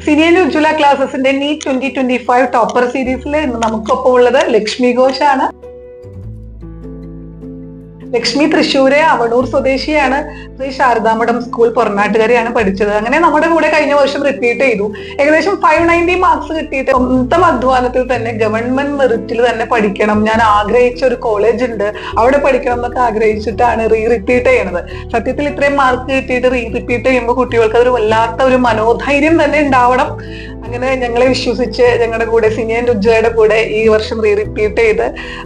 സിനിയൻ ഉജ്ജ്വല ക്ലാസസിന്റെ NEET 2025 topper സീരീസിൽ ഇന്ന് നമുക്കൊപ്പം ഉള്ളത് ലക്ഷ്മി ഘോഷാണ്. ലക്ഷ്മി തൃശ്ശൂര് അവണൂർ സ്വദേശിയാണ്. ശ്രീ ശാരദാമഠം സ്കൂൾ പൊറനാട്ടുകരയാണ് പഠിച്ചത്. അങ്ങനെ നമ്മുടെ കൂടെ കഴിഞ്ഞ വർഷം റിപ്പീറ്റ് ചെയ്തു. ഏകദേശം 590 മാർക്സ് കിട്ടിയിട്ട് സ്വന്തം അധ്വാനത്തിൽ തന്നെ ഗവൺമെന്റ് മെറിറ്റിൽ തന്നെ പഠിക്കണം, ഞാൻ ആഗ്രഹിച്ച ഒരു കോളേജ് ഉണ്ട് അവിടെ പഠിക്കണം എന്നൊക്കെ ആഗ്രഹിച്ചിട്ടാണ് റിപ്പീറ്റ് ചെയ്യണത്. സത്യത്തിൽ ഇത്രയും മാർക്ക് കിട്ടിയിട്ട് റിപ്പീറ്റ് ചെയ്യുമ്പോൾ കുട്ടികൾക്ക് അതൊരു വല്ലാത്ത ഒരു മനോധൈര്യം തന്നെ ഉണ്ടാവണം. അങ്ങനെ ഞങ്ങളെ വിശ്വസിച്ച് ഞങ്ങളുടെ കൂടെ സിനിയൻ ഉജ്ജ്വലയുടെ കൂടെ ഈ വർഷം റിപ്പീറ്റ് ചെയ്ത്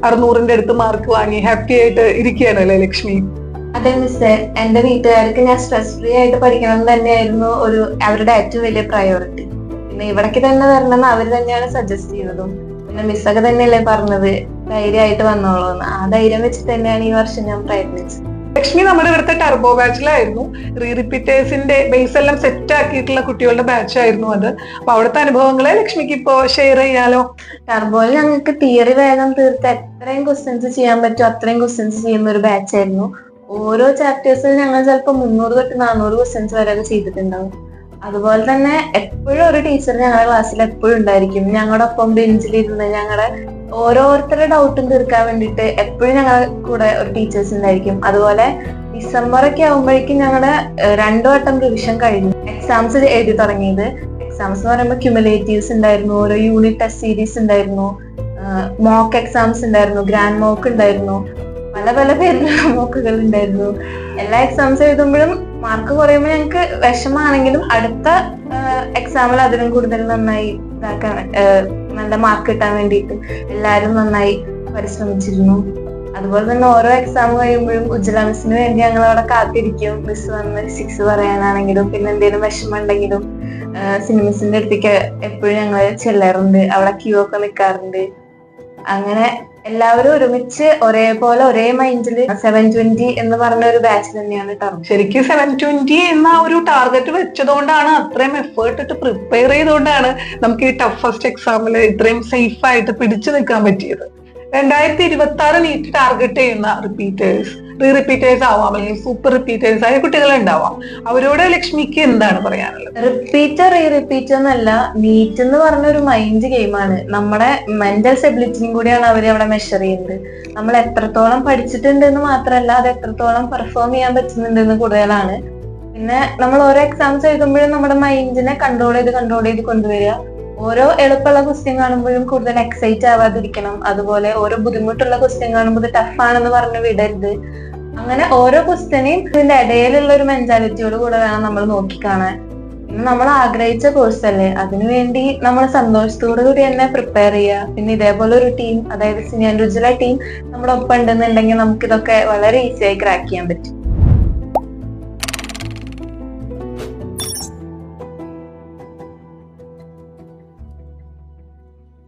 600ന്റെ അടുത്ത് മാർക്ക് വാങ്ങി ഹാപ്പി ആയിട്ട് ഇരിക്കുകയാണല്ലേ ലക്ഷ്മി? അതെ മിസ്സേ, എന്റെ വീട്ടുകാർക്ക് ഞാൻ സ്ട്രെസ് ഫ്രീ ആയിട്ട് പഠിക്കണം തന്നെയായിരുന്നു അവരുടെ ഏറ്റവും വലിയ പ്രയോറിറ്റി. പിന്നെ ഇവിടേക്ക് തന്നെ വരണമെന്ന് അവർ തന്നെയാണ് സജസ്റ്റ് ചെയ്തതും. പിന്നെ മിസ്സൊക്കെ തന്നെയല്ലേ പറഞ്ഞത് ധൈര്യമായിട്ട് വന്നോളൂന്ന്. ആ ധൈര്യം വെച്ചിട്ട് തന്നെയാണ് ഈ വർഷം ഞാൻ പ്രയത്നിച്ചത്. ലക്ഷ്മി നമ്മുടെ ഇവിടുത്തെ ടർബോ ബാച്ചിലായിരുന്നു. റിപ്പീറ്റേഴ്സിന്റെ ബേസ് എല്ലാം സെറ്റ് ആക്കിയിട്ടുള്ള കുട്ടികളുടെ ബാച്ച് ആയിരുന്നു അത്. അപ്പൊ അവിടുത്തെ അനുഭവങ്ങളെ ലക്ഷ്മിക്ക് ഇപ്പോ ഷെയർ ചെയ്യാലോ? ടർബോയിൽ ഞങ്ങൾക്ക് തിയറി വേഗം തീർത്ത് എത്രയും ക്വസ്റ്റ്യൻസ് ചെയ്യാൻ പറ്റും അത്രയും ക്വസ്റ്റ്യൻസ് ചെയ്യുന്ന ഒരു ബാച്ച് ആയിരുന്നു. ഓരോ ചാപ്റ്റേഴ്സിൽ ഞങ്ങൾ ചിലപ്പോൾ 300 തൊട്ട് 400 ക്വസ്റ്റ്യൻസ് വരെ ചെയ്തിട്ടുണ്ടാവും. അതുപോലെ തന്നെ എപ്പോഴും ഒരു ടീച്ചർ ഞങ്ങളുടെ ക്ലാസ്സിൽ എപ്പോഴും ഉണ്ടായിരിക്കും. ഞങ്ങളുടെ ഒപ്പം ബെഞ്ചിലിരുന്ന് ഞങ്ങളുടെ ഓരോരുത്തരുടെ ഡൗട്ടും തീർക്കാൻ വേണ്ടിയിട്ട് എപ്പോഴും ഞങ്ങളുടെ കൂടെ ഒരു ടീച്ചേഴ്സ് ഉണ്ടായിരിക്കും. അതുപോലെ ഡിസംബർ ഒക്കെ ആകുമ്പോഴേക്കും ഞങ്ങളുടെ 2 വട്ടം റിവിഷൻ കഴിഞ്ഞു എക്സാംസ് എഴുതി തുടങ്ങിയത്. എക്സാംസ് എന്ന് പറയുമ്പോൾ ക്യുമുലേറ്റീവ്സ് ഉണ്ടായിരുന്നു, ഓരോ യൂണിറ്റ് ടെസ്റ്റ് സീരീസ് ഉണ്ടായിരുന്നു, മോക്ക് എക്സാംസ് ഉണ്ടായിരുന്നു, ഗ്രാൻഡ് മോക്ക് ഉണ്ടായിരുന്നു, പല പല പേരിലുള്ള മോക്കുകൾ ഉണ്ടായിരുന്നു. എല്ലാ എക്സാംസ് എഴുതുമ്പോഴും മാർക്ക് കുറയുമ്പോൾ ഞങ്ങൾക്ക് വിഷമാണെങ്കിലും അടുത്ത എക്സാമിൽ അതിനും കൂടുതൽ നന്നായി ഇതാക്കാൻ നല്ല മാർക്ക് കിട്ടാൻ വേണ്ടിയിട്ട് എല്ലാവരും നന്നായി പരിശ്രമിച്ചിരുന്നു. അതുപോലെ തന്നെ ഓരോ എക്സാം കഴിയുമ്പോഴും ഉജ്ജ്വല മിസ്സിന് വേണ്ടി ഞങ്ങൾ അവിടെ കാത്തിരിക്കും. മിസ് വന്ന് 6 പറയാനാണെങ്കിലും പിന്നെ എന്തെങ്കിലും വിഷമം ഉണ്ടെങ്കിലും സിനിമിസിന്റെ അടുത്തേക്ക് എപ്പോഴും ഞങ്ങൾ ചെല്ലാറുണ്ട്. അവിടെ ക്യൂ ഒക്കെ നിൽക്കാറുണ്ട്. അങ്ങനെ എല്ലാവരും ഒരുമിച്ച് ഒരേപോലെ ഒരേ മൈൻഡിൽ 720 എന്ന് പറഞ്ഞ ഒരു ബാച്ച് തന്നെയാണ് ടർബോ. ശരിക്കും 720 എന്ന ഒരു ടാർഗറ്റ് വെച്ചതുകൊണ്ടാണ്, അത്രയും എഫേർട്ട് ഇട്ട് പ്രിപ്പയർ ചെയ്തുകൊണ്ടാണ് നമുക്ക് ഈ ടഫസ്റ്റ് എക്സാമിൽ ഇത്രയും സേഫ് ആയിട്ട് പിടിച്ചു നിൽക്കാൻ പറ്റിയത്. 2026 നീറ്റ് ടാർഗറ്റ് ചെയ്യുന്ന റിപ്പീറ്റേഴ്സ് ആവാം, അല്ലെങ്കിൽ സൂപ്പർ റിപ്പീറ്റേഴ്സ് ആയ കുട്ടികളുണ്ടാവാം. അവരോട് ലക്ഷ്മിക്ക് എന്താണ് പറയാനുള്ളത്? റിപ്പീറ്റർ എന്നല്ല, നീറ്റ് എന്ന് പറഞ്ഞ ഒരു മൈൻഡ് ഗെയിമാണ്. നമ്മുടെ മെന്റൽ സ്റ്റെബിലിറ്റിയും കൂടിയാണ് അവർ അവിടെ മെഷർ ചെയ്യുന്നത്. നമ്മൾ എത്രത്തോളം പഠിച്ചിട്ടുണ്ടെന്ന് മാത്രമല്ല, അത് എത്രത്തോളം പെർഫോം ചെയ്യാൻ പറ്റുന്നുണ്ടെന്ന് കൂടുതലാണ്. പിന്നെ നമ്മൾ ഓരോ എക്സാംസ് എഴുതുമ്പോഴും നമ്മുടെ മൈൻഡിനെ കൺട്രോൾ ചെയ്ത് കൊണ്ടുവരിക. ഓരോ എളുപ്പമുള്ള ക്വസ്റ്റ്യൻ കാണുമ്പോഴും കൂടുതൽ എക്സൈറ്റ് ആവാതിരിക്കണം. അതുപോലെ ഓരോ ബുദ്ധിമുട്ടുള്ള ക്വസ്റ്റ്യൻ കാണുമ്പോൾ ഇത് ടഫാണെന്ന് പറഞ്ഞ് വിടരുത്. അങ്ങനെ ഓരോ ക്വസ്റ്റ്യനെയും ഇതിന്റെ ഇടയിലുള്ള ഒരു മെന്റാലിറ്റിയോട് കൂടെ വേണം നമ്മൾ നോക്കിക്കാണാൻ. ഇന്ന് നമ്മൾ ആഗ്രഹിച്ച കോഴ്സ് അല്ലേ, അതിനുവേണ്ടി നമ്മൾ സന്തോഷത്തോടു കൂടി തന്നെ പ്രിപ്പയർ ചെയ്യുക. പിന്നെ ഇതേപോലെ ഒരു ടീം, അതായത് സിനിയൻ ഉജ്ജ്വല ടീം നമ്മുടെ ഒപ്പം ഉണ്ടെന്നുണ്ടെങ്കിൽ നമുക്ക് ഇതൊക്കെ വളരെ ഈസിയായി ക്രാക്ക് ചെയ്യാൻ പറ്റും.